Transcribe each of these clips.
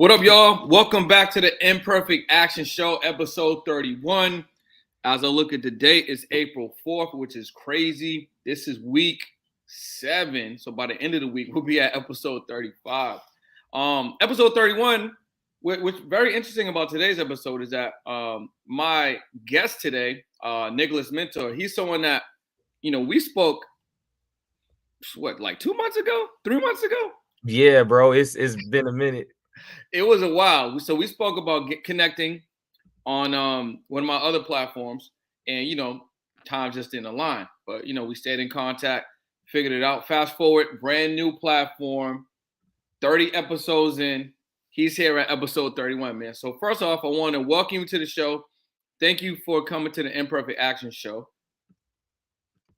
What up, y'all? Welcome back to the Imperfect Action Show, episode 31. As I look at the date, it's April 4th, which is crazy. This is week 7. So by the end of the week, we'll be at episode 35. Episode 31, which very interesting about today's episode is that my guest today, Nicholas Mentor, he's someone that, we spoke, like 2 months ago, 3 months ago? Yeah, bro, it's been a minute. It was a while. So we spoke about connecting on one of my other platforms, and time just didn't align. But we stayed in contact, figured it out. Fast forward, brand new platform, 30 episodes in. He's here at episode 31, man. So first off, I want to welcome you to the show. Thank you for coming to the Imperfect Action Show.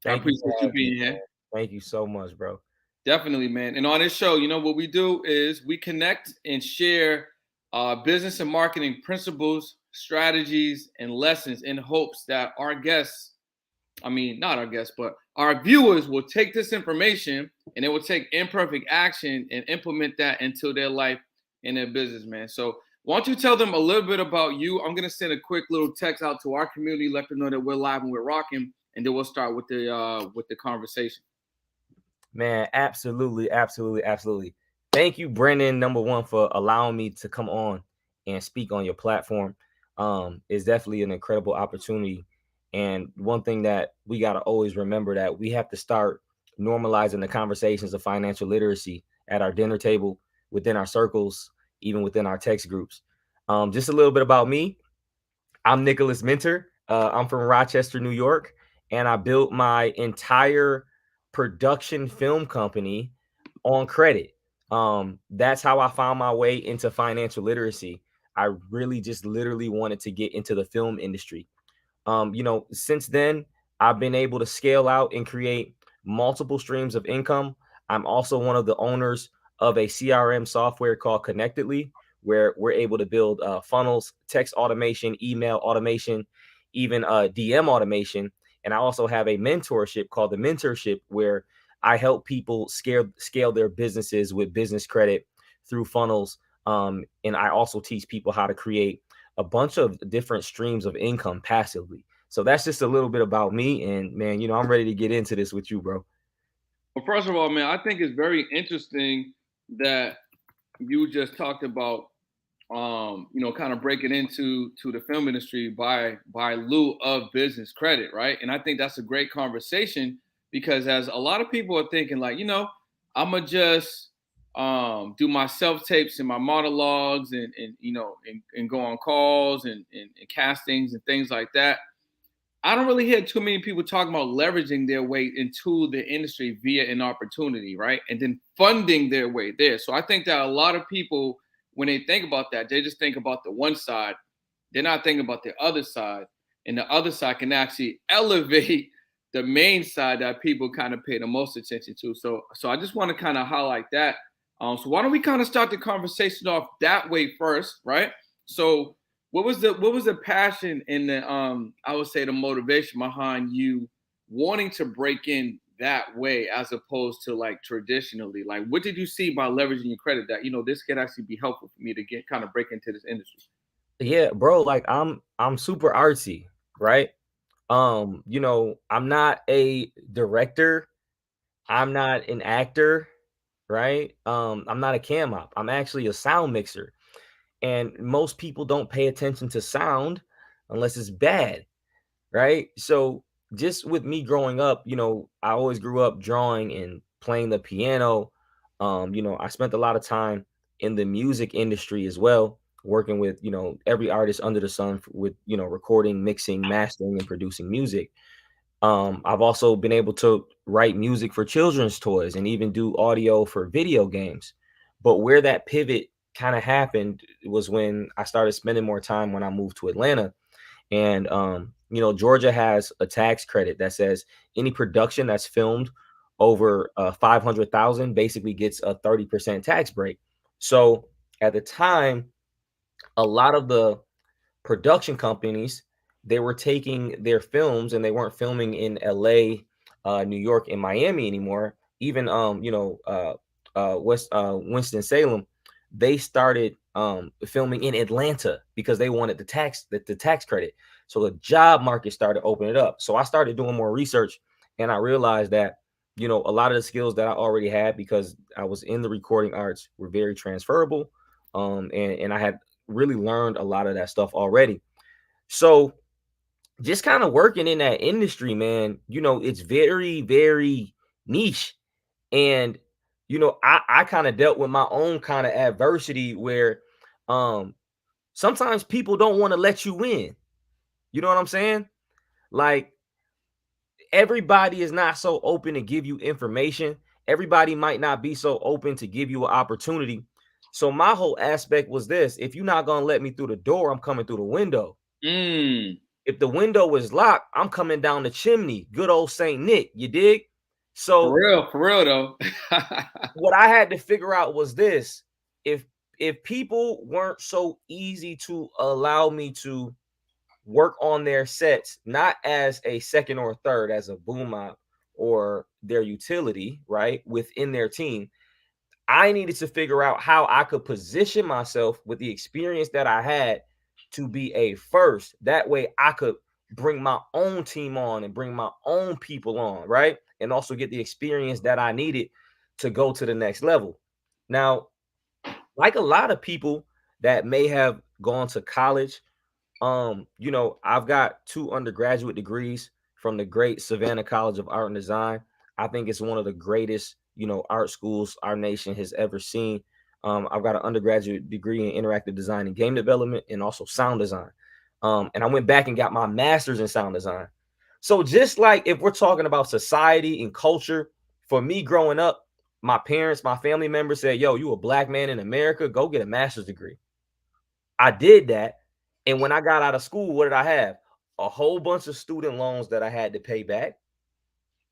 I appreciate you being here. Thank you so much, bro. Definitely, man. And on this show, what we do is we connect and share business and marketing principles, strategies, and lessons in hopes that our guests, not our guests, but our viewers will take this information and they will take imperfect action and implement that into their life and their business, man. So why don't you tell them a little bit about you? I'm going to send a quick little text out to our community, let them know that we're live and we're rocking, and then we'll start with the conversation. Man, absolutely. Thank you, Brendan, number one, for allowing me to come on and speak on your platform. It's definitely an incredible opportunity. And one thing that we got to always remember that we have to start normalizing the conversations of financial literacy at our dinner table, within our circles, even within our text groups. Just a little bit about me. I'm Nicholas Mentor. I'm from Rochester, New York, and I built my entire production film company on credit. That's how I found my way into financial literacy. I really just literally wanted to get into the film industry. Since then, I've been able to scale out and create multiple streams of income. I'm also one of the owners of a CRM software called Connectedly, where we're able to build funnels, text automation, email automation, even DM automation. And I also have a mentorship called the Mentorship, where I help people scale their businesses with business credit through funnels. And I also teach people how to create a bunch of different streams of income passively. So that's just a little bit about me. And man, I'm ready to get into this with you, bro. Well, first of all, man, I think it's very interesting that you just talked about kind of breaking into the film industry by lieu of business credit, right? And I think that's a great conversation because as a lot of people are thinking, like, I'm gonna just do my self tapes and my monologues and go on calls and castings and things like that. I don't really hear too many people talking about leveraging their way into the industry via an opportunity, right? And then funding their way there. So I think that a lot of people, when they think about that, they just think about the one side. They're not thinking about the other side. And the other side can actually elevate the main side that people kind of pay the most attention to. So I just want to kind of highlight that. So why don't we kind of start the conversation off that way first, right? So what was the passion and the I would say the motivation behind you wanting to break in that way as opposed to like traditionally? Like what did you see by leveraging your credit that this could actually be helpful for me to get kind of break into this industry? Yeah, bro, like I'm super artsy, right? I'm not a director, I'm not an actor, right? I'm not a cam op. I'm actually a sound mixer. And most people don't pay attention to sound unless it's bad, right? So just with me growing up, I always grew up drawing and playing the piano. I spent a lot of time in the music industry as well, working with, every artist under the sun with, recording, mixing, mastering, and producing music. I've also been able to write music for children's toys and even do audio for video games. But where that pivot kind of happened was when I started spending more time when I moved to Atlanta. And Georgia has a tax credit that says any production that's filmed over 500,000 basically gets a 30% tax break. So at the time, a lot of the production companies, they were taking their films and they weren't filming in LA, New York, and Miami anymore. Even Winston Salem, they started filming in Atlanta because they wanted the tax credit. So the job market started opening it up. So I started doing more research, and I realized that, you know, a lot of the skills that I already had because I was in the recording arts were very transferable. And I had really learned a lot of that stuff already. So just kind of working in that industry, man, you know, it's very, very niche. And, you know, I kind of dealt with my own kind of adversity where um sometimes people don't want to let you in. You know what I'm saying? Like, everybody is not so open to give you information. Everybody might not be so open to give you an opportunity. So my whole aspect was this: if you're not gonna let me through the door, I'm coming through the window. Mm. If the window is locked, I'm coming down the chimney. Good old Saint Nick, you dig? So For real though. what I had to figure out was this: if people weren't so easy to allow me to work on their sets, not as a second or third, as a boom op or their utility, right, within their team, I needed to figure out how I could position myself with the experience that I had to be a first. That way I could bring my own team on and bring my own people on, right? And also get the experience that I needed to go to the next level. Now, like a lot of people that may have gone to college, you know, I've got 2 undergraduate degrees from the great Savannah College of Art and Design. I think it's one of the greatest, you know, art schools our nation has ever seen. I've got an undergraduate degree in interactive design and game development and also sound design. And I went back and got my master's in sound design. So just like if we're talking about society and culture, for me growing up, my parents, my family members said, "Yo, you a black man in America, go get a master's degree." I did that. And when I got out of school, what did I have? A whole bunch of student loans that I had to pay back,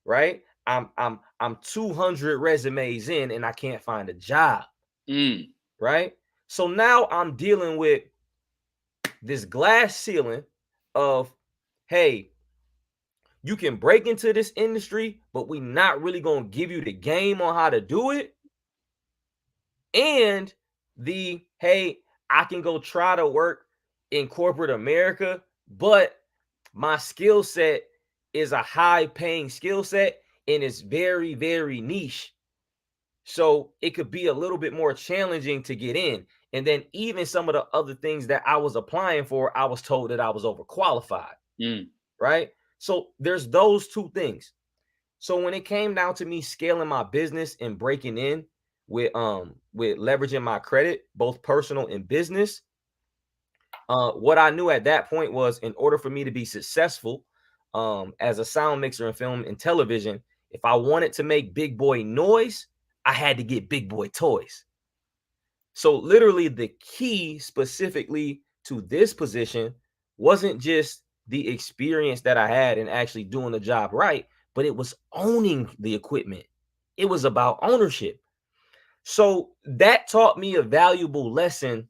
right? I'm 200 resumes in and I can't find a job, Mm. right? So now I'm dealing with this glass ceiling of, hey, you can break into this industry, but we not really going to give you the game on how to do it. And the, hey, I can go try to work in corporate America, but my skill set is a high paying skill set and it's very, very niche. So it could be a little bit more challenging to get in. And then even some of the other things that I was applying for, I was told that I was overqualified, Mm. right? So there's those two things. So when it came down to me scaling my business and breaking in with leveraging my credit, both personal and business, what I knew at that point was in order for me to be successful as a sound mixer in film and television, if I wanted to make big boy noise, I had to get big boy toys. So literally the key specifically to this position wasn't just the experience that I had in actually doing the job right, but it was owning the equipment. It was about ownership. So that taught me a valuable lesson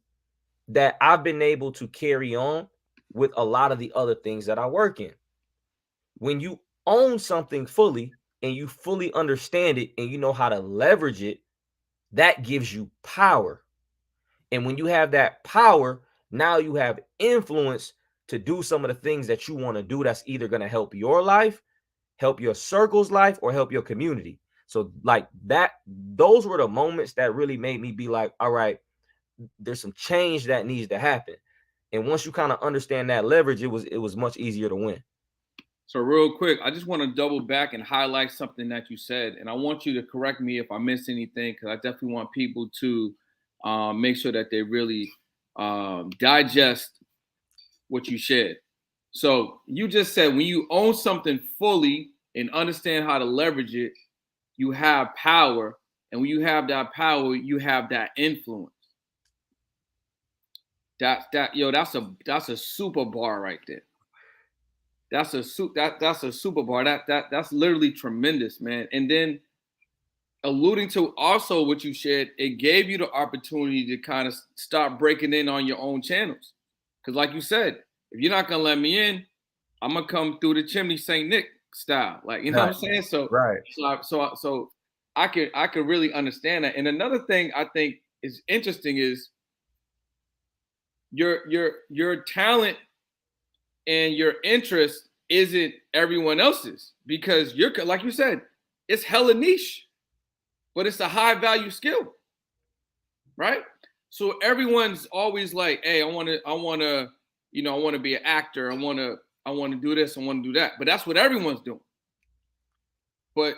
that I've been able to carry on with a lot of the other things that I work in. When you own something fully and you fully understand it and you know how to leverage it, that gives you power. And when you have that power, now you have influence to do some of the things that you want to do that's either going to help your life, help your circle's life, or help your community. So, like that, those were the moments that really made me be like, all right, there's some change that needs to happen. And once you kind of understand that leverage, it was much easier to win. So real quick, I just want to double back and highlight something that you said, and I want you to correct me if I miss anything, because I definitely want people to make sure that they really digest what you shared. So you just said when you own something fully and understand how to leverage it, you have power, and when you have that power, you have that influence. That's a super bar right there. That's a super bar. That's literally tremendous, man. And then alluding to also what you shared, it gave you the opportunity to kind of start breaking in on your own channels. Because, like you said, if you're not gonna let me in, I'm gonna come through the chimney Saint Nick style. Like, you know Right, what I'm saying? So right. so I could really understand that. And another thing I think is interesting is your talent and your interest isn't everyone else's because you're like you said, it's hella niche, but it's a high value skill, right? So everyone's always like, hey, I want to be an actor. I want to do this. I want to do that. But that's what everyone's doing. But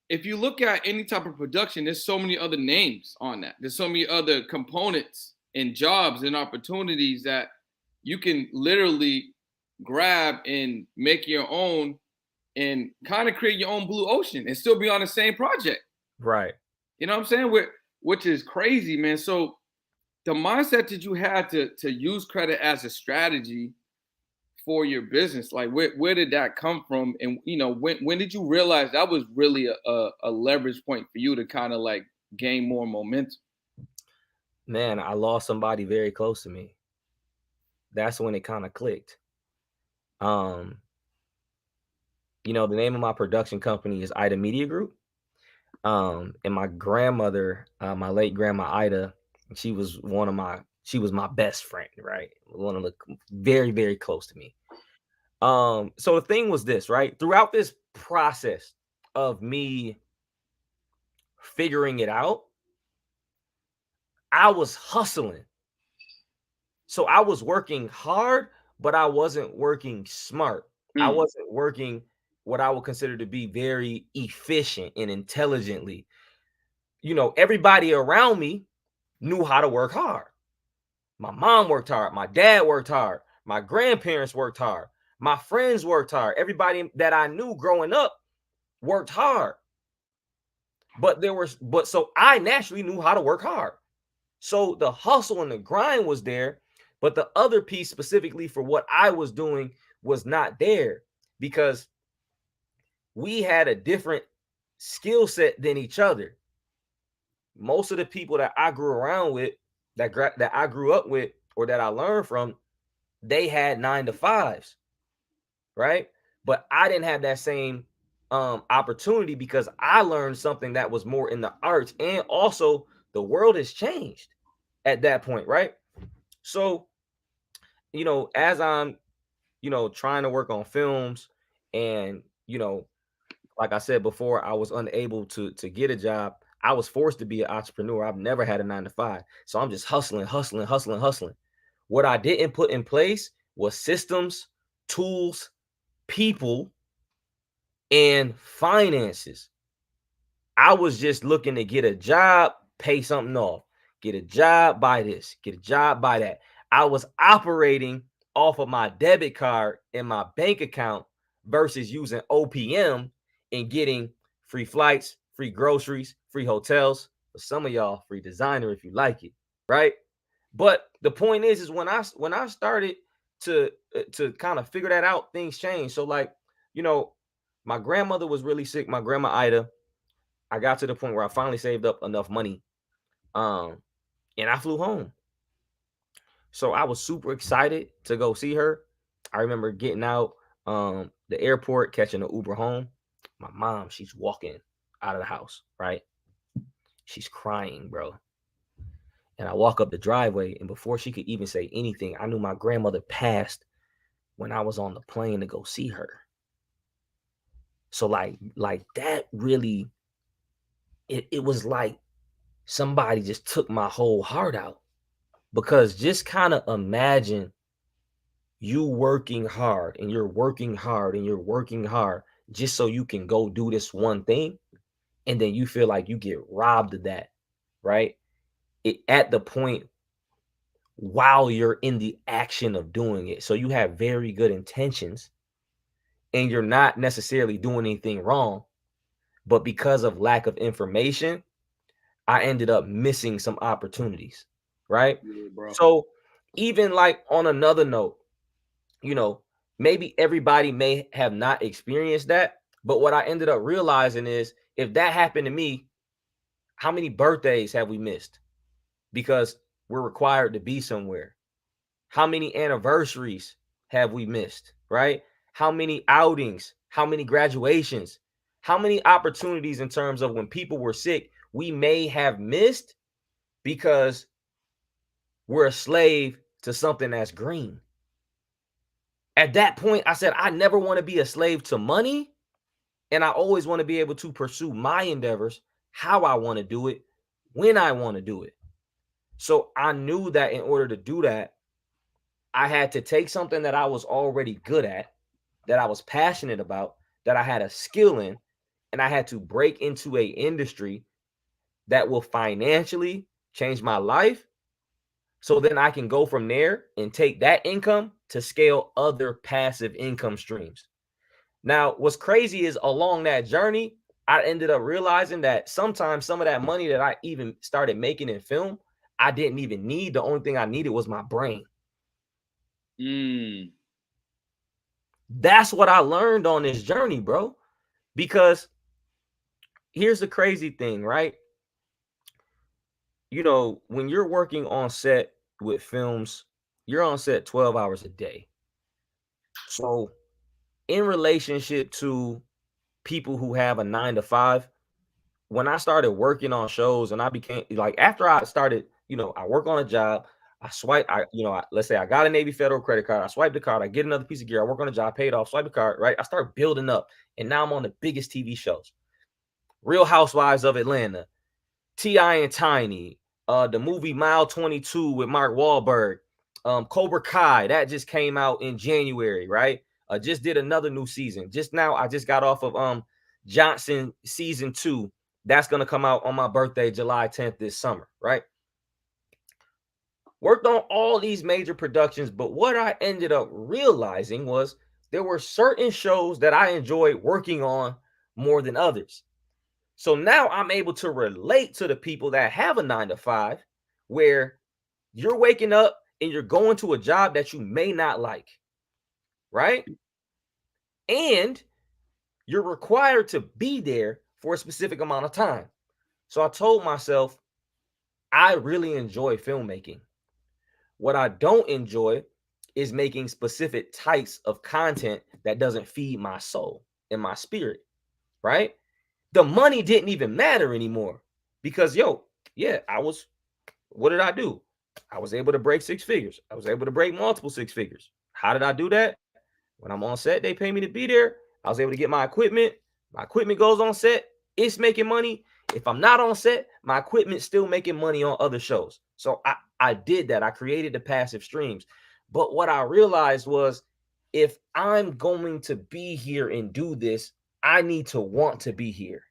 if you look at any type of production, there's so many other names on that. There's so many other components and jobs and opportunities that you can literally grab and make your own and kind of create your own blue ocean and still be on the same project. Right. You know what I'm saying? Which is crazy, man. So the mindset that you had to use credit as a strategy for your business, like where did that come from? And when did you realize that was really a leverage point for you to kind of like gain more momentum? Man, I lost somebody very close to me. That's when it kind of clicked. The name of my production company is Ida Media Group. And my grandmother, my late grandma Ida, she was my best friend, right? One of the very, very close to me. So the thing was this, right? Throughout this process of me figuring it out, I was hustling. So I was working hard, but I wasn't working smart. I wasn't working what I would consider to be very efficient and intelligently. Everybody around me knew how to work hard. My mom worked hard. My dad worked hard. My grandparents worked hard. My friends worked hard. Everybody that I knew growing up worked hard. But so I naturally knew how to work hard. So the hustle and the grind was there, but the other piece specifically for what I was doing was not there because we had a different skill set than each other. Most of the people that I grew around with, that I grew up with, or that I learned from, they had 9 to 5s, right? But I didn't have that same opportunity because I learned something that was more in the arts, and also the world has changed at that point, right? So, as I'm, trying to work on films, and like I said before, I was unable to get a job. I was forced to be an entrepreneur. I've never had a 9 to 5. So I'm just hustling, hustling, hustling, hustling. What I didn't put in place was systems, tools, people, and finances. I was just looking to get a job, pay something off, get a job, buy this, get a job, buy that. I was operating off of my debit card and my bank account versus using OPM and getting free flights, free groceries, free hotels. For some of y'all, free designer if you like it, right? But the point is when I started to kind of figure that out, things changed. So like, my grandmother was really sick, my grandma Ida. I got to the point where I finally saved up enough money, and I flew home. So I was super excited to go see her. I remember getting out the airport, catching an Uber home. My mom, she's walking out of the house, right? She's crying, bro. And I walk up the driveway, and before she could even say anything, I knew my grandmother passed when I was on the plane to go see her. So like that really, it was like somebody just took my whole heart out. Because just kind of imagine you working hard and you're working hard and you're working hard just so you can go do this one thing, and then you feel like you get robbed of that, right? At the point while you're in the action of doing it. So you have very good intentions and you're not necessarily doing anything wrong, but because of lack of information, I ended up missing some opportunities, right? Yeah, So even like on another note, maybe everybody may have not experienced that, but what I ended up realizing is if that happened to me, how many birthdays have we missed because we're required to be somewhere? How many anniversaries have we missed, right? How many outings, how many graduations, how many opportunities in terms of when people were sick we may have missed because we're a slave to something that's green. At that point, I said, I never want to be a slave to money. And I always want to be able to pursue my endeavors, how I want to do it, when I want to do it. So I knew that in order to do that, I had to take something that I was already good at, that I was passionate about, that I had a skill in, and I had to break into a industry that will financially change my life. So then I can go from there and take that income to scale other passive income streams. Now, what's crazy is along that journey, I ended up realizing that sometimes some of that money that I even started making in film, I didn't even need. The only thing I needed was my brain. That's what I learned on this journey, bro. Because here's the crazy thing, right? You know, when you're working on set with films, you're on set 12 hours a day. So, in relationship to people who have a 9 to 5, when I started working on shows and I became like, after I started, I work on a job, I swipe, let's say I got a Navy Federal credit card, I swipe the card, I get another piece of gear, I work on a job, paid off, swipe the card, right? I start building up, and now I'm on the biggest TV shows, Real Housewives of Atlanta, T.I. and Tiny, the movie Mile 22 with Mark Wahlberg, Cobra Kai, that just came out in January, right? Just did another new season. Just now, I just got off of Johnson season 2. That's going to come out on my birthday, July 10th this summer, right? Worked on all these major productions, but what I ended up realizing was there were certain shows that I enjoyed working on more than others. So now I'm able to relate to the people that have a 9 to 5, where you're waking up and you're going to a job that you may not like, right? And you're required to be there for a specific amount of time. So I told myself, I really enjoy filmmaking. What I don't enjoy is making specific types of content that doesn't feed my soul and my spirit, right? The money didn't even matter anymore because, what did I do? I was able to break 6 figures. I was able to break multiple 6 figures. How did I do that? When I'm on set, they pay me to be there. I was able to get my equipment. My equipment goes on set. It's making money. If I'm not on set, my equipment's still making money on other shows. So I did that. I created the passive streams. But what I realized was, if I'm going to be here and do this, I need to want to be here.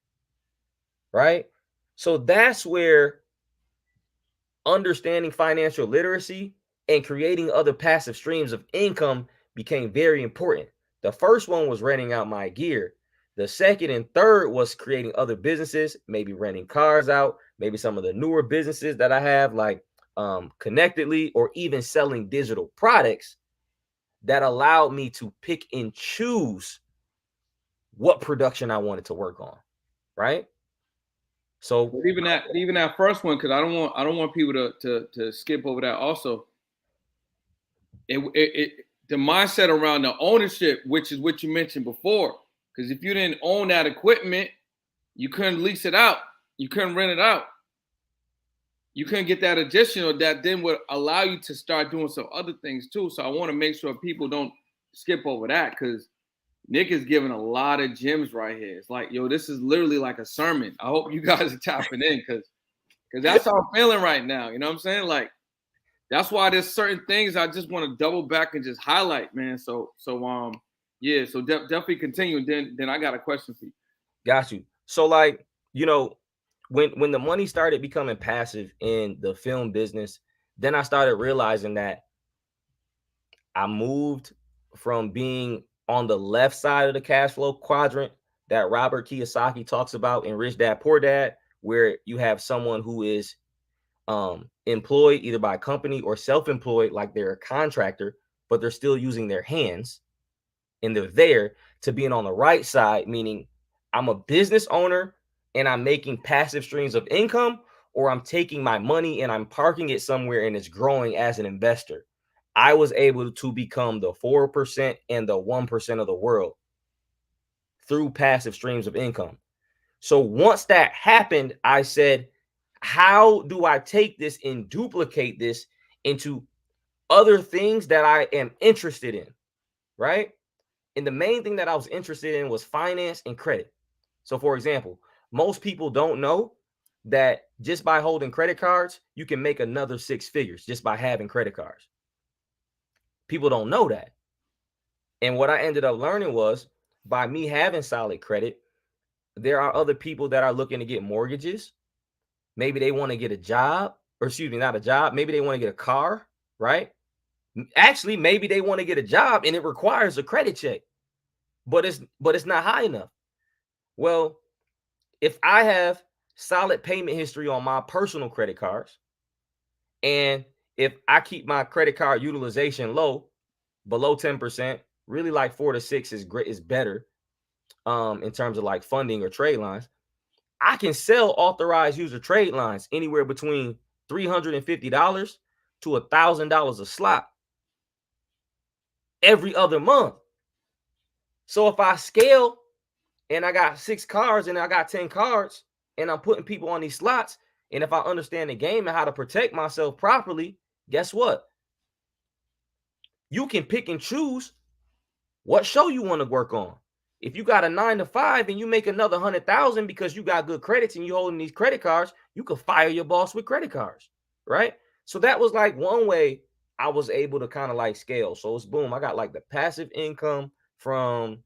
Right? So that's where understanding financial literacy and creating other passive streams of income became very important. The first one was renting out my gear. The second and third was creating other businesses, maybe renting cars out, maybe some of the newer businesses that I have, like Connectedly, or even selling digital products that allowed me to pick and choose what production I wanted to work on, right? So But even that first one, because I don't want people to skip over that. Also, the mindset around the ownership, which is what you mentioned before. Because if you didn't own that equipment, you couldn't lease it out, you couldn't rent it out, you couldn't get that additional that then would allow you to start doing some other things too. So I want to make sure people don't skip over that, because Nick is giving a lot of gems right here. It's like, yo, this is literally like a sermon. I hope you guys are tapping in, because that's how I'm feeling right now. You know what I'm saying? Like, that's why there's certain things I just want to double back and just highlight, man. Yeah. So definitely continue. And then I got a question for you. Got you. So, like, when the money started becoming passive in the film business, then I started realizing that I moved from being on the left side of the cash flow quadrant that Robert Kiyosaki talks about in Rich Dad Poor Dad, where you have someone who is employed either by a company or self-employed, like they're a contractor, but they're still using their hands, and they're there, to being on the right side, meaning I'm a business owner and I'm making passive streams of income, or I'm taking my money and I'm parking it somewhere and it's growing as an investor. I was able to become the 4% and the 1% of the world through passive streams of income. So once that happened, I said, how do I take this and duplicate this into other things that I am interested in, right? And the main thing that I was interested in was finance and credit. So, for example, most people don't know that just by holding credit cards, you can make another six figures just by having credit cards. People don't know that. And what I ended up learning was by me having solid credit, there are other people that are looking to get mortgages. Maybe they want to get a job, or excuse me, not a job. Maybe they want to get a car, right? Actually, maybe they want to get a job and it requires a credit check, but it's not high enough. Well, if I have solid payment history on my personal credit cards, and if I keep my credit card utilization low, below 10%, really like 4 to 6 is great, is better in terms of like funding or trade lines. I can sell authorized user trade lines anywhere between $350 to $1,000 a slot every other month. So if I scale and I got 6 cards and I got 10 cards and I'm putting people on these slots, and if I understand the game and how to protect myself properly, guess what? You can pick and choose what show you want to work on. If you got a 9 to 5 and you make another 100,000 because you got good credits and you holding these credit cards, you could fire your boss with credit cards, right? So that was like one way I was able to kind of like scale. So it's boom, I got like the passive income from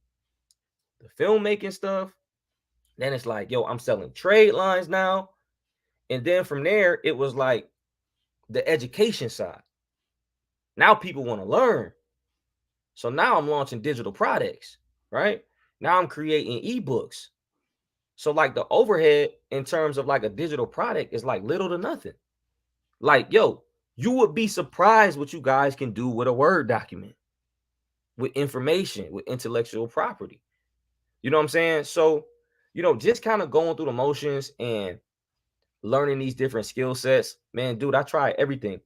the filmmaking stuff. Then it's like, yo, I'm selling trade lines now. And then from there, it was like the education side. Now people want to learn. So now I'm launching digital products, right? Now I'm creating ebooks. So like the overhead in terms of like a digital product is like little to nothing. Like, yo, you would be surprised what you guys can do with a Word document, with information, with intellectual property. You know what I'm saying? So, just kind of going through the motions and learning these different skill sets. Man, dude, I tried everything.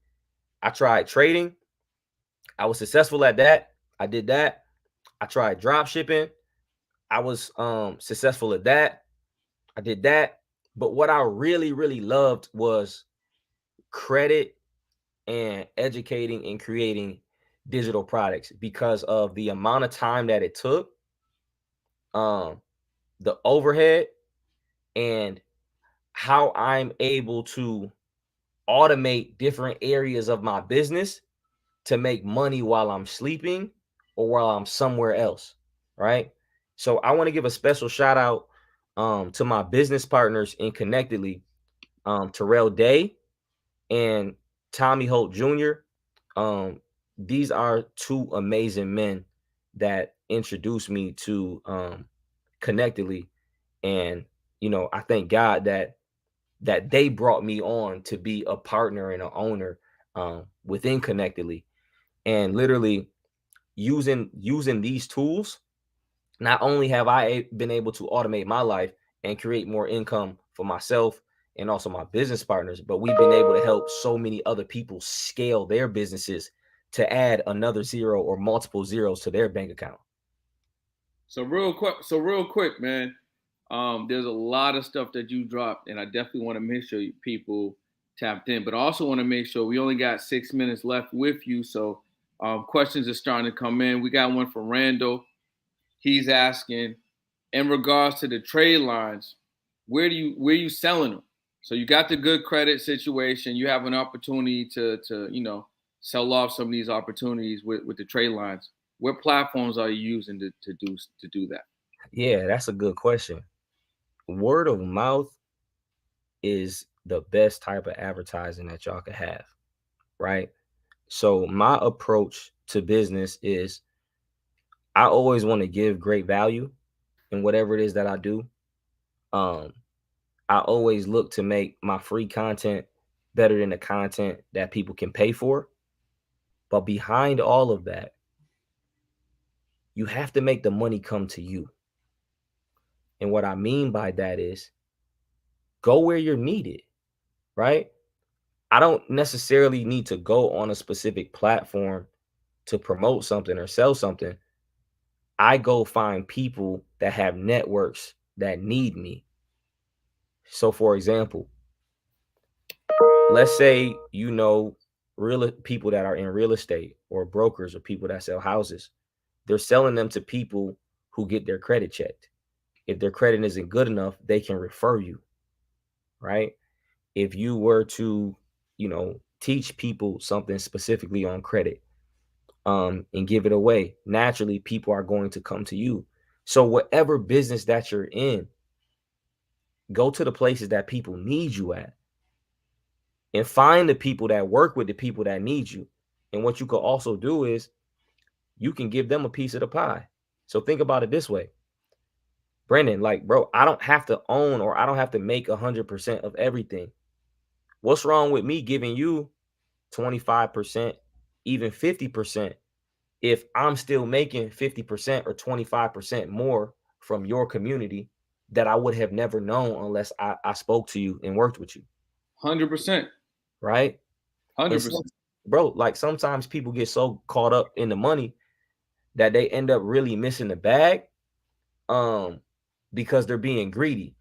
I tried trading. I was successful at that. I did that. I tried drop shipping. I was successful at that. I did that. But what I really, really loved was credit and educating and creating digital products because of the amount of time that it took, um, the overhead, and how I'm able to automate different areas of my business to make money while I'm sleeping or while I'm somewhere else, right? So I want to give a special shout out to my business partners in Connectedly, Terrell Day and Tommy Holt Jr. Um, these are two amazing men that introduced me to Connectedly, and I thank God that they brought me on to be a partner and an owner within Connectedly, and literally using these tools. Not only have I been able to automate my life and create more income for myself and also my business partners, but we've been able to help so many other people scale their businesses to add another zero or multiple zeros to their bank account. So real quick, man. There's a lot of stuff that you dropped, and I definitely want to make sure people tapped in. But I also want to make sure we only got 6 minutes left with you, so questions are starting to come in. We got one from Randall. He's asking, in regards to the trade lines, where you selling them? So you got the good credit situation. You have an opportunity to sell off some of these opportunities with the trade lines. What platforms are you using to do that? Yeah, that's a good question. Word of mouth is the best type of advertising that y'all could have, right? So my approach to business is I always want to give great value in whatever it is that I do. Um, I always look to make my free content better than the content that people can pay for. But behind all of that, you have to make the money come to you. And what I mean by that is go where you're needed, right? I don't necessarily need to go on a specific platform to promote something or sell something. I go find people that have networks that need me. So, for example, let's say you know real people that are in real estate or brokers or people that sell houses. They're selling them to people who get their credit checked. If their credit isn't good enough, they can refer you, right? If you were to, teach people something specifically on credit, and give it away, naturally people are going to come to you. So whatever business that you're in, go to the places that people need you at and find the people that work with the people that need you. And what you could also do is you can give them a piece of the pie. So think about it this way, Brendan, like, bro, I don't have to own or I don't have to make 100% of everything. What's wrong with me giving you 25%, even 50%, if I'm still making 50% or 25% more from your community that I would have never known unless I spoke to you and worked with you, 100%. right? And so, 100%. bro, like sometimes people get so caught up in the money that they end up really missing the bag, um, because they're being greedy.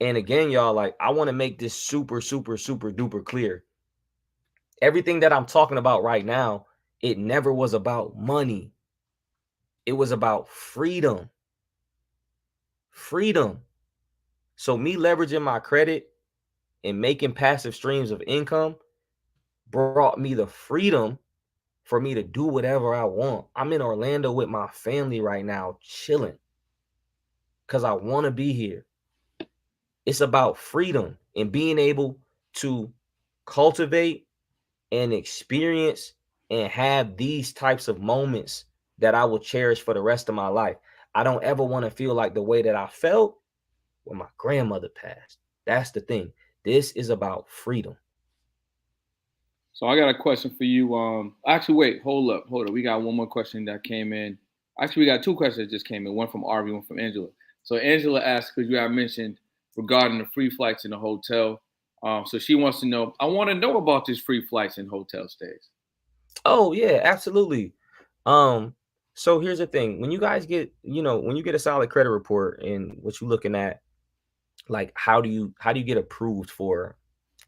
And again, y'all, like I want to make this super, super, super duper clear. Everything that I'm talking about right now, it never was about money. It was about freedom. Freedom. So me leveraging my credit and making passive streams of income brought me the freedom for me to do whatever I want. I'm in Orlando with my family right now, chilling because I want to be here. It's about freedom and being able to cultivate and experience and have these types of moments that I will cherish for the rest of my life. I don't ever want to feel like the way that I felt when my grandmother passed. That's the thing. This is about freedom. So I got a question for you. Actually, wait, hold up. We got one more question that came in. Actually, we got two questions that just came in. One from Arby, one from Angela. So Angela asked because you had mentioned regarding the free flights in the hotel. So she wants to know. I want to know about these free flights and hotel stays. Oh yeah, absolutely. Um, so here's the thing. When you guys get, when you get a solid credit report and what you're looking at, like how do you get approved for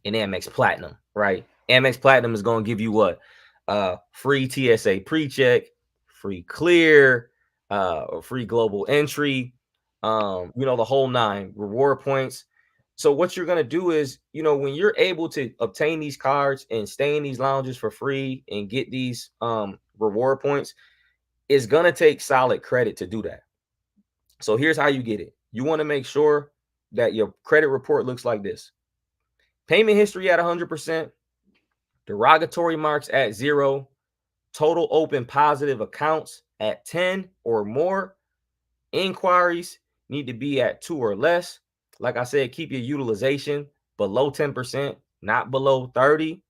an Amex Platinum, right? Amex Platinum is going to give you what? Free TSA pre-check, free clear, free global entry, the whole nine, reward points. So what you're going to do is, when you're able to obtain these cards and stay in these lounges for free and get these reward points, it's going to take solid credit to do that. So here's how you get it. You want to make sure that your credit report looks like this. Payment history at 100%, derogatory marks at 0, total open positive accounts at 10 or more, inquiries need to be at 2 or less. Like I said, keep your utilization below 10%, not below 30,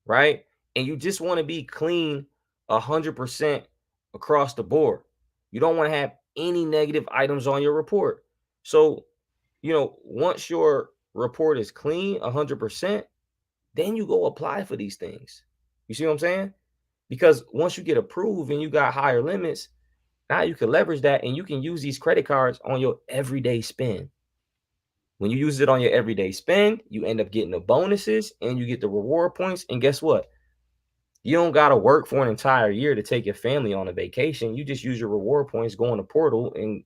right? And you just want to be clean 100% across the board. You don't want to have any negative items on your report. So, once your report is clean 100%, then you go apply for these things. You see what I'm saying? Because once you get approved and you got higher limits, now you can leverage that and you can use these credit cards on your everyday spend. When you use it on your everyday spend, you end up getting the bonuses and you get the reward points. And guess what? You don't got to work for an entire year to take your family on a vacation. You just use your reward points, go on the portal, and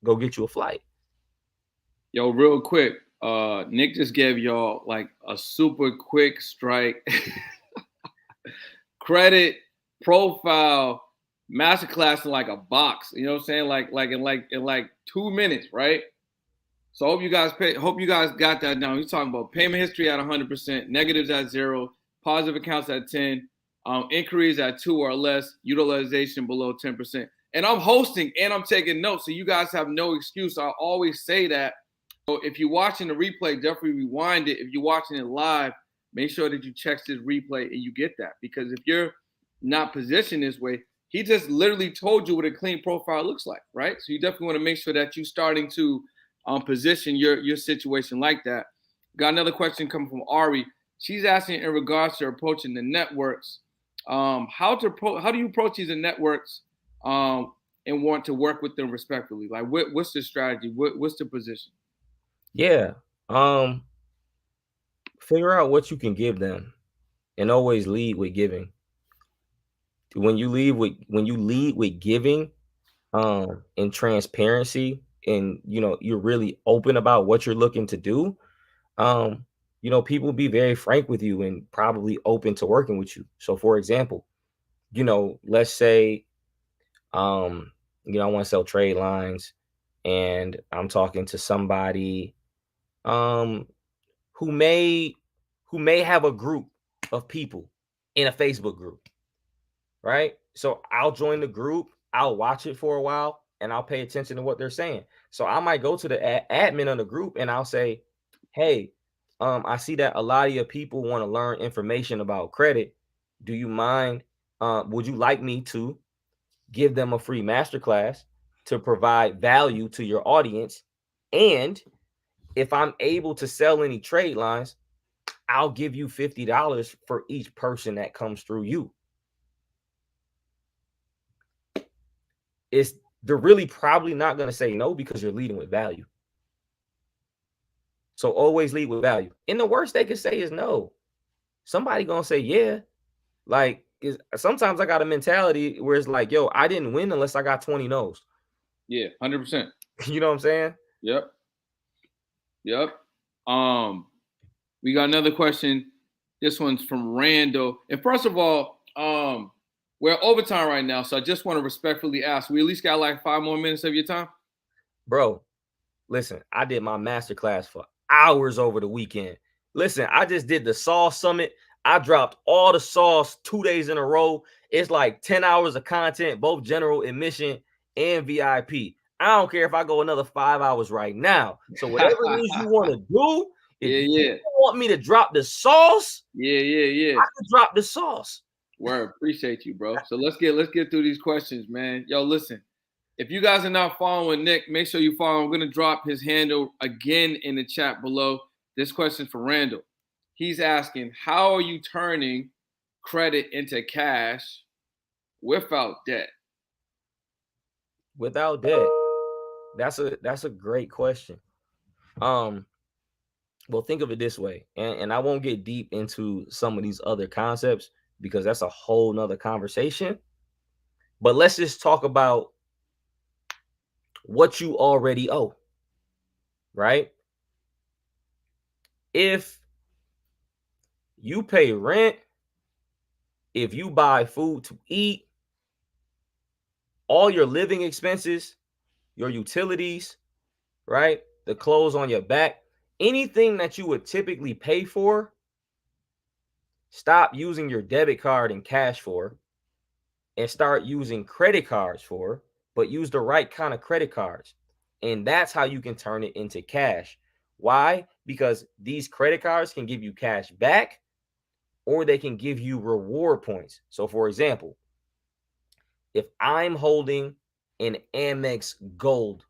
go get you a flight. Yo, real quick, Nick just gave y'all like a super quick strike credit profile masterclass in like a box. You know what I'm saying? Like in 2 minutes, right? So hope you guys got that down. He's talking about payment history at 100%, negatives at 0, positive accounts at 10, inquiries at 2 or less, utilization below 10%. And I'm hosting and I'm taking notes, so you guys have no excuse. I always say that. So if you're watching the replay, definitely rewind it. If you're watching it live, make sure that you check this replay and you get that. Because if you're not positioned this way, he just literally told you what a clean profile looks like, right? So you definitely want to make sure that you're starting to position your situation like that. Got another question coming from Ari. She's asking in regards to approaching the networks. How do you approach these networks and want to work with them respectfully? Like what's the strategy? What's the position? Yeah. figure out what you can give them and always lead with giving. When you lead with giving, and transparency, and you're really open about what you're looking to do, um, people will be very frank with you and probably open to working with you. So for example, let's say, I want to sell trade lines, and I'm talking to somebody um who may have a group of people in a Facebook group, right? So I'll join the group, I'll watch it for a while, and I'll pay attention to what they're saying. So I might go to the admin of the group and I'll say, "Hey, I see that a lot of your people want to learn information about credit. Do you mind? Would you like me to give them a free masterclass to provide value to your audience? And if I'm able to sell any trade lines, I'll give you $50 for each person that comes through you." They're really probably not going to say no because you're leading with value. So always lead with value. And the worst they could say is no. Somebody going to say yeah. Like, sometimes I got a mentality where it's like, yo, I didn't win unless I got 20 no's. Yeah, 100%. You know what I'm saying? Yep. We got another question. This one's from Randall. And first of all, we're overtime right now, so I just want to respectfully ask, we at least got like 5 more minutes of your time? Bro, listen, I did my masterclass for hours over the weekend. Listen, I just did the Sauce Summit. I dropped all the sauce 2 days in a row. It's like 10 hours of content, both general admission and VIP. I don't care if I go another 5 hours right now. So whatever it is you want to do, if you want me to drop the sauce, I can drop the sauce. Word, appreciate you, bro. So let's get through these questions, man. Yo, listen. If you guys are not following Nick, make sure you follow. I'm gonna drop his handle again in the chat below. This question for Randall. He's asking, how are you turning credit into cash without debt? Without debt. That's a great question. Well, think of it this way, and I won't get deep into some of these other concepts because that's a whole nother conversation. But let's just talk about what you already owe, right? If you pay rent, if you buy food to eat, all your living expenses, your utilities, right? The clothes on your back, anything that you would typically pay for, stop using your debit card and cash for, and start using credit cards for, but use the right kind of credit cards. And that's how you can turn it into cash. Why? Because these credit cards can give you cash back, or they can give you reward points. So for example, if I'm holding an Amex Gold,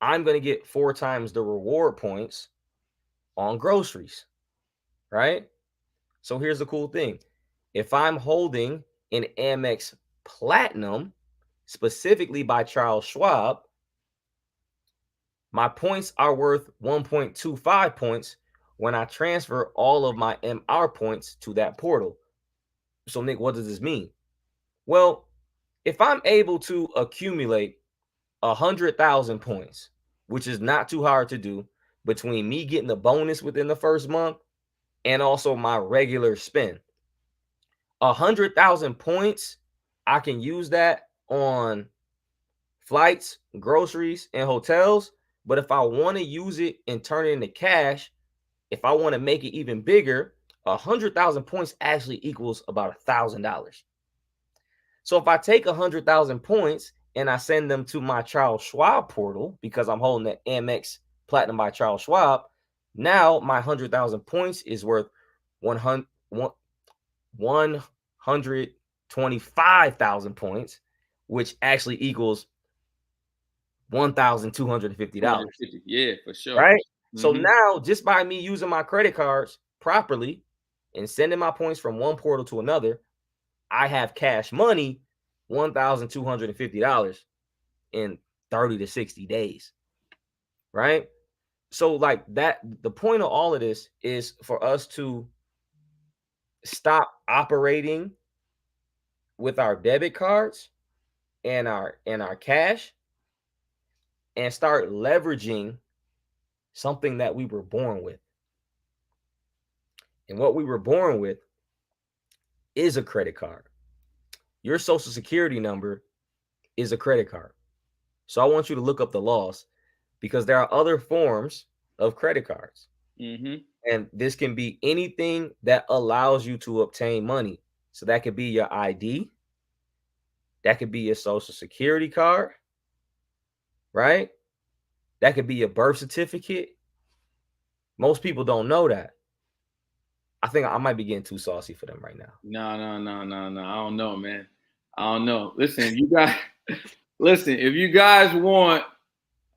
I'm going to get 4 times the reward points on groceries, right? So here's the cool thing. If I'm holding an Amex Platinum, specifically by Charles Schwab, my points are worth 1.25 points when I transfer all of my MR points to that portal. So Nick, what does this mean? Well, if I'm able to accumulate 100,000 points, which is not too hard to do, between me getting the bonus within the first month and also my regular spend, 100,000 points, I can use that on flights, groceries, and hotels. But if I want to use it and turn it into cash, if I want to make it even bigger, 100,000 points actually equals about $1,000. So if I take 100,000 points and I send them to my Charles Schwab portal, because I'm holding the Amex Platinum by Charles Schwab, now my 100,000 points is worth 125,000 points, which actually equals $1,250. Yeah, for sure. Right? So now, just by me using my credit cards properly and sending my points from one portal to another, I have cash money, $1,250 in 30 to 60 days. Right? So like that, the point of all of this is for us to stop operating with our debit cards and our cash and start leveraging something that we were born with. And what we were born with is a credit card. Your social security number is a credit card. So I want you to look up the laws because there are other forms of credit cards. Mm-hmm. And this can be anything that allows you to obtain money. So that could be your ID, that could be your social security card, right? That could be your birth certificate. Most people don't know that. I think I might be getting too saucy for them right now. No, no, no, no, no. I don't know, man. I don't know. Listen, you guys, listen. If you guys want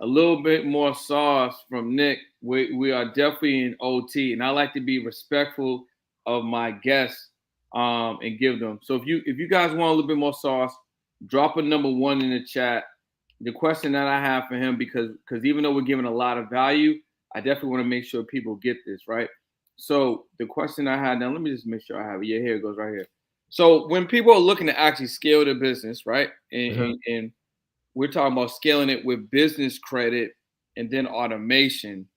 a little bit more sauce from Nick, we are definitely in OT, and I like to be respectful of my guests and give them. So if you guys want a little bit more sauce, drop a number one in the chat. The question that I have for him, because even though we're giving a lot of value, I definitely want to make sure people get this right. So the question I had now, let me just make sure I have it. Yeah, here it goes right here. So when people are looking to actually scale their business, right, Mhm. and we're talking about scaling it with business credit and then automation.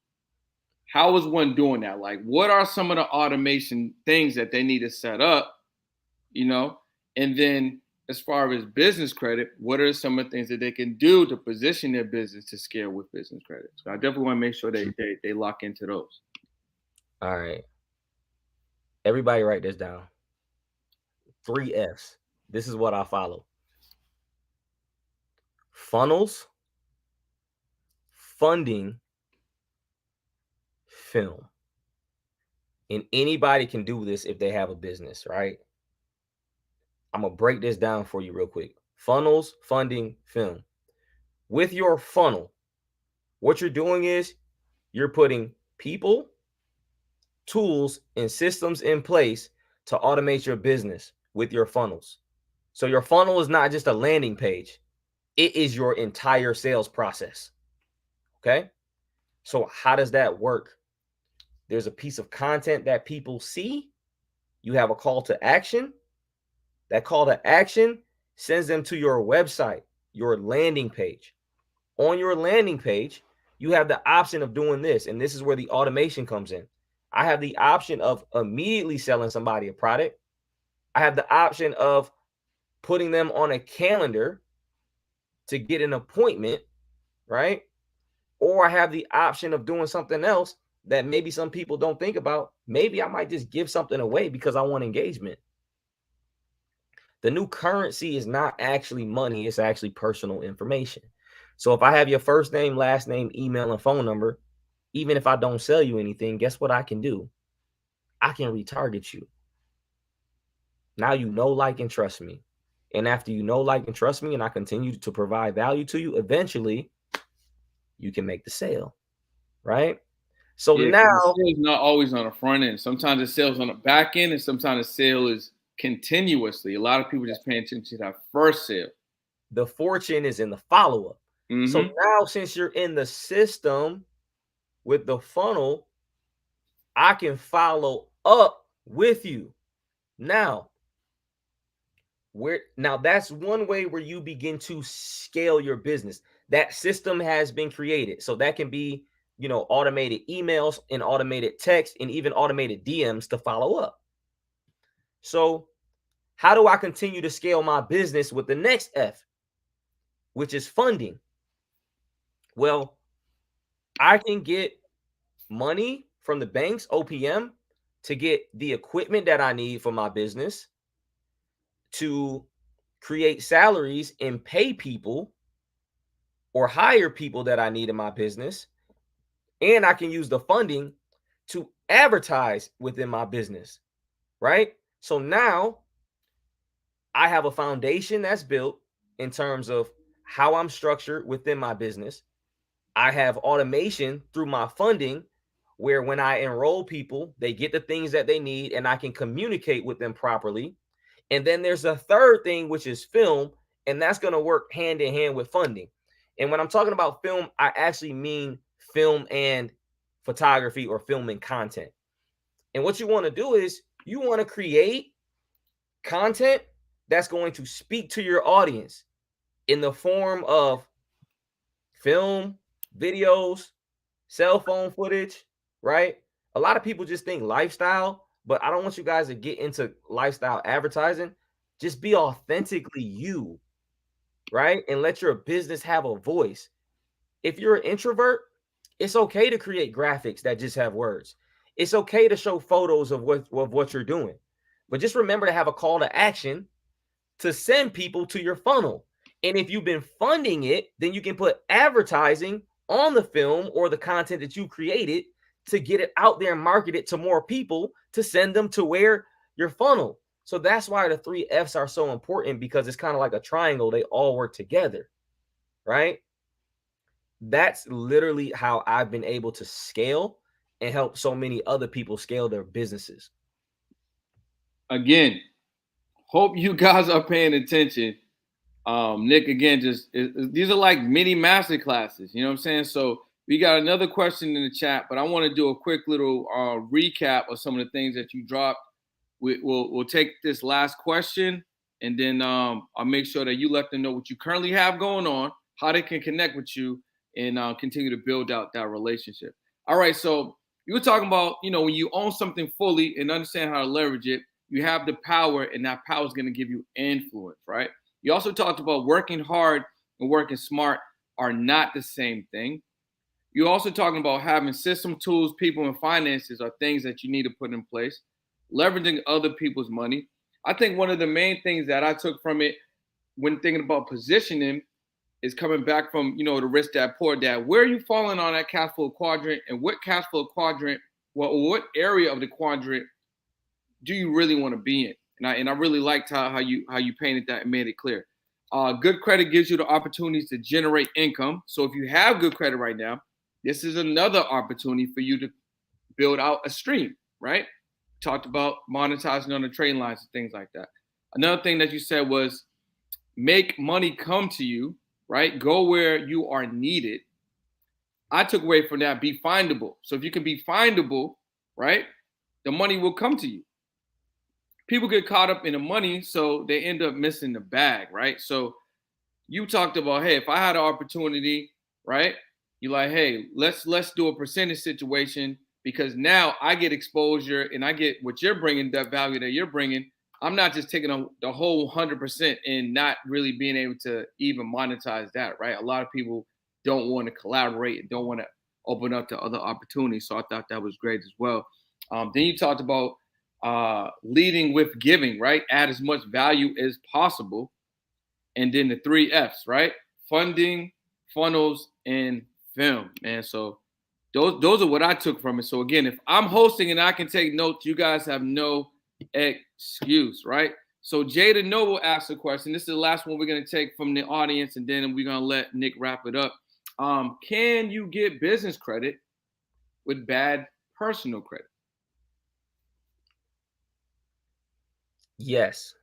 How is one doing that? Like, what are some of the automation things that they need to set up, you know? And then, as far as business credit, what are some of the things that they can do to position their business to scale with business credit? So I definitely want to make sure they lock into those. All right. Everybody write this down. 3 F's. This is what I follow: funnels, funding, film. And anybody can do this if they have a business, right? I'm going to break this down for you real quick. Funnels, funding, film. With your funnel, what you're doing is you're putting people, tools, and systems in place to automate your business with your funnels. So your funnel is not just a landing page, it is your entire sales process. Okay. So, how does that work? There's a piece of content that people see, you have a call to action. That call to action sends them to your website, your landing page. On your landing page, you have the option of doing this, and this is where the automation comes in. I have the option of immediately selling somebody a product. I have the option of putting them on a calendar to get an appointment, right? Or I have the option of doing something else that maybe some people don't think about. Maybe I might just give something away because I want engagement. The new currency is not actually money, it's actually personal information. So if I have your first name, last name, email, and phone number, even if I don't sell you anything, guess what I can do? I can retarget you. Now you know, like, and trust me. And after you know, like, and trust me, and I continue to provide value to you, eventually you can make the sale, right? So Yeah, because the now sale is not always on the front end. Sometimes the sales on the back end, and sometimes the sale is continuously. A lot of people just paying attention to that first sale. the fortune is in the follow up. So Mm-hmm. now, since you're in the system with the funnel, I can follow up with you. Now, that's one way where you begin to scale your business. That system has been created. So that can be, automated emails and automated text and even automated DMs to follow up. So, how do I continue to scale my business with the next F, which is funding? Well, I can get money from the banks, OPM, to get the equipment that I need for my business, to create salaries and pay people or hire people that I need in my business. And I can use the funding to advertise within my business, right? So now I have a foundation that's built in terms of how I'm structured within my business. I have automation through my funding where when I enroll people, they get the things that they need and I can communicate with them properly. And then there's a third thing, which is film, and that's going to work hand in hand with funding. And when I'm talking about film, I actually mean film and photography or filming content. And what you want to do is you want to create content that's going to speak to your audience in the form of film, videos, cell phone footage, right? A lot of people just think lifestyle, but I don't want you guys to get into lifestyle advertising. Just be authentically you, right? And let your business have a voice. If you're an introvert, it's okay to create graphics that just have words. It's okay to show photos of what you're doing. But just remember to have a call to action to send people to your funnel. And if you've been funding it, then you can put advertising on the film or the content that you created to get it out there and market it to more people to send them to where your funnel. So that's why the 3 F's are so important, because it's kind of like a triangle. They all work together, right? That's literally how I've been able to scale and help so many other people scale their businesses. Again, hope you guys are paying attention. Nick, again, these are like mini master classes. You know what I'm saying? So we got another question in the chat, but I want to do a quick little recap of some of the things that you dropped. We'll take this last question, and then I'll make sure that you let them know what you currently have going on, how they can connect with you, and continue to build out that relationship. All right, so you were talking about, when you own something fully and understand how to leverage it, you have the power, and that power is going to give you influence, right? You also talked about working hard and working smart are not the same thing. You're also talking about having system, tools, people, and finances are things that you need to put in place. Leveraging other people's money. I think one of the main things that I took from it when thinking about positioning is coming back from, the rich dad, poor dad. Where are you falling on that cash flow quadrant, and what cash flow quadrant, what area of the quadrant do you really want to be in? And I really liked how you painted that and made it clear. Good credit gives you the opportunities to generate income. So if you have good credit right now, this is another opportunity for you to build out a stream, right? Talked about monetizing on the train lines and things like that. Another thing that you said was make money come to you, right? Go where you are needed. I took away from that, be findable. So if you can be findable, right, the money will come to you. People get caught up in the money, so they end up missing the bag, right? So you talked about, hey, if I had an opportunity, right? You're like, hey, let's do a percentage situation, because now I get exposure and I get what you're bringing, that value that you're bringing. I'm not just taking the whole 100% and not really being able to even monetize that, right? A lot of people don't want to collaborate and don't want to open up to other opportunities. So I thought that was great as well. Then you talked about leading with giving, right? Add as much value as possible. And then the 3 F's, right? Funding, funnels, and film, man. So those are what I took from it. So again, if I'm hosting and I can take notes, you guys have no excuse, right? So Jada Noble asked a question. This is the last one we're gonna take from the audience, and then we're gonna let Nick wrap it up. Can you get business credit with bad personal credit? Yes,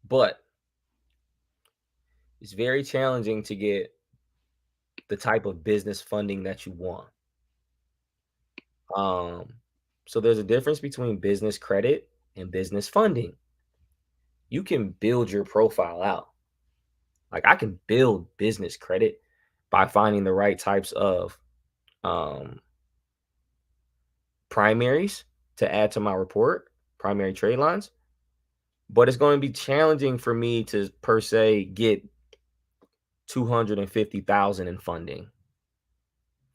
but it's very challenging to get the type of business funding that you want. So there's a difference between business credit and business funding. You can build your profile out. Like, I can build business credit by finding the right types of primaries to add to my report, primary trade lines. But it's going to be challenging for me to per se get 250,000 in funding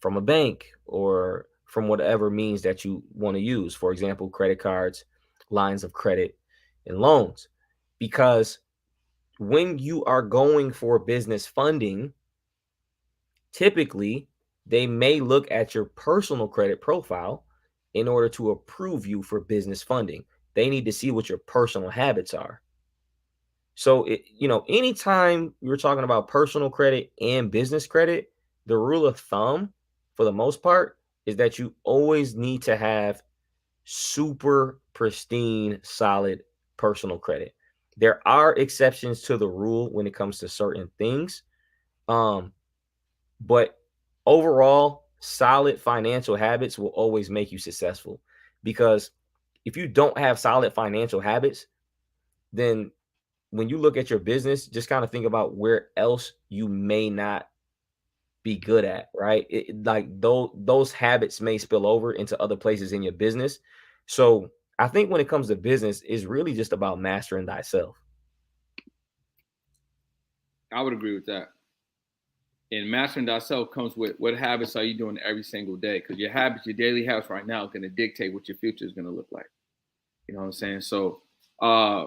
from a bank or from whatever means that you want to use. For example, credit cards, lines of credit, and loans. Because when you are going for business funding, typically they may look at your personal credit profile in order to approve you for business funding. They need to see what your personal habits are. So, anytime you're talking about personal credit and business credit, the rule of thumb for the most part is that you always need to have super pristine, solid personal credit. There are exceptions to the rule when it comes to certain things. But overall, solid financial habits will always make you successful. Because if you don't have solid financial habits, then when you look at your business, just kind of think about where else you may not be good at, right? Like those habits may spill over into other places in your business. So I think when it comes to business, it's really just about mastering thyself. I would agree with that. And mastering thyself comes with what habits are you doing every single day? Because your habits, your daily habits right now, are going to dictate what your future is going to look like. You know what I'm saying? Uh,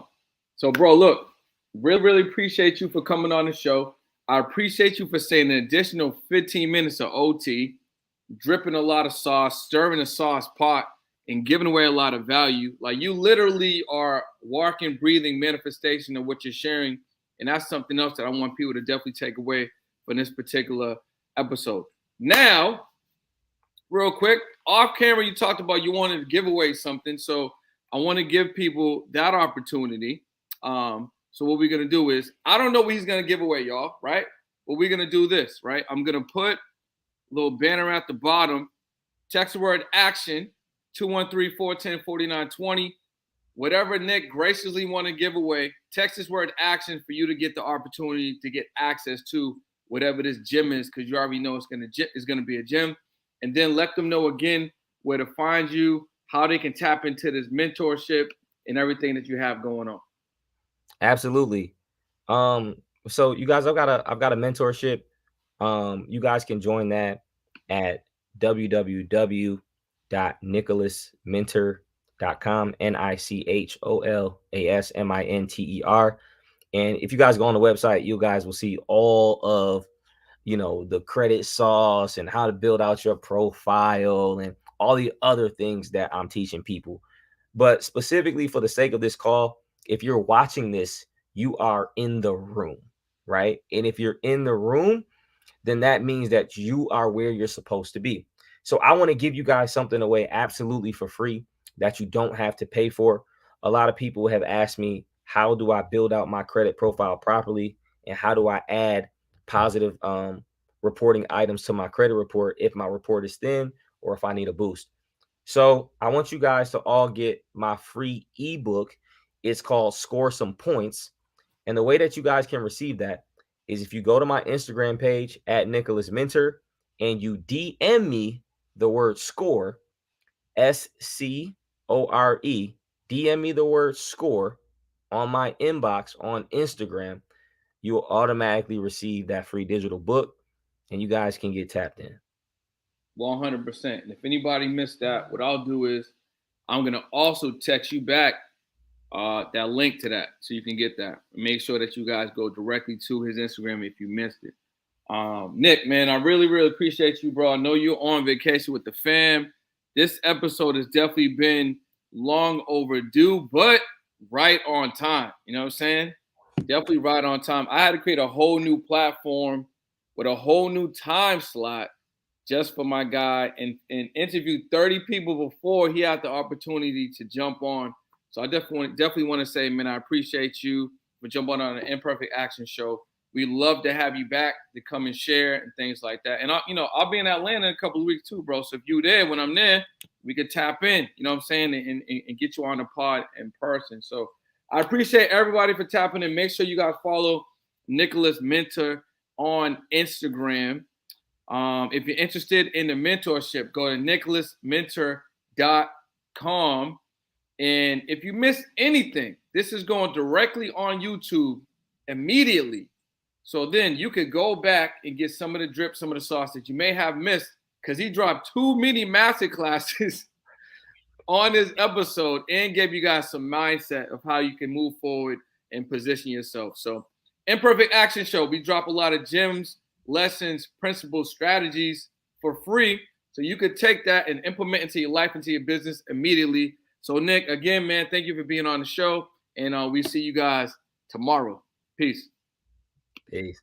so bro, look, really appreciate you for coming on the show. I appreciate you for saying an additional 15 minutes of OT, dripping a lot of sauce, stirring the sauce pot, and giving away a lot of value. Like you literally are walking, breathing manifestation of what you're sharing. And that's something else that I want people to definitely take away from this particular episode. Now, real quick, off camera, you talked about you wanted to give away something. So I want to give people that opportunity. So what we're going to do is, I don't know what he's going to give away, y'all, right? But we're going to do this, right? I'm going to put a little banner at the bottom. Text the word action, 213-410-4920. Whatever Nick graciously want to give away, text this word action for you to get the opportunity to get access to whatever this gym is, because you already know it's going to be a gym. And then let them know again where to find you, how they can tap into this mentorship and everything that you have going on. Absolutely. So you guys, I've got a mentorship. You guys can join that at www.nicholasminter.com, NICHOLASMINTER. And if you guys go on the website, you guys will see all of, the credit sauce and how to build out your profile and all the other things that I'm teaching people. But specifically for the sake of this call, if you're watching this, you are in the room, right? And if you're in the room, then that means that you are where you're supposed to be. So I want to give you guys something away absolutely for free that you don't have to pay for. A lot of people have asked me, how do I build out my credit profile properly? And how do I add positive reporting items to my credit report if my report is thin or if I need a boost? So I want you guys to all get my free ebook. It's called Score Some Points. And the way that you guys can receive that is if you go to my Instagram page at Nicholas Minter and you DM me the word score, SCORE, DM me the word score on my inbox on Instagram, you will automatically receive that free digital book and you guys can get tapped in. 100%. And if anybody missed that, what I'll do is I'm going to also text you back that link to that so you can get that. Make sure that you guys go directly to his Instagram if you missed it. Nick, man, I really appreciate you, bro. I know you're on vacation with the fam. This episode has definitely been long overdue, but right on time. You know what I'm saying? Definitely right on time. I had to create a whole new platform with a whole new time slot just for my guy and interviewed 30 people before he had the opportunity to jump on. So I definitely want to say, man, I appreciate you for jumping on an Imperfect Action show. We love to have you back to come and share and things like that. And I'll be in Atlanta in a couple of weeks too, bro. So if you're there, when I'm there, we could tap in, you know what I'm saying, and get you on the pod in person. So I appreciate everybody for tapping in. Make sure you guys follow Nicholas Minter on Instagram. If you're interested in the mentorship, go to nicholasminter.com. And if you miss anything, this is going directly on YouTube immediately. So then you could go back and get some of the drip, some of the sauce that you may have missed, because he dropped 2 mini master classes on this episode and gave you guys some mindset of how you can move forward and position yourself. So Imperfect Action Show, we drop a lot of gems, lessons, principles, strategies for free. So you could take that and implement into your life, into your business immediately. So Nick, again, man, thank you for being on the show. And we see you guys tomorrow. Peace. Peace.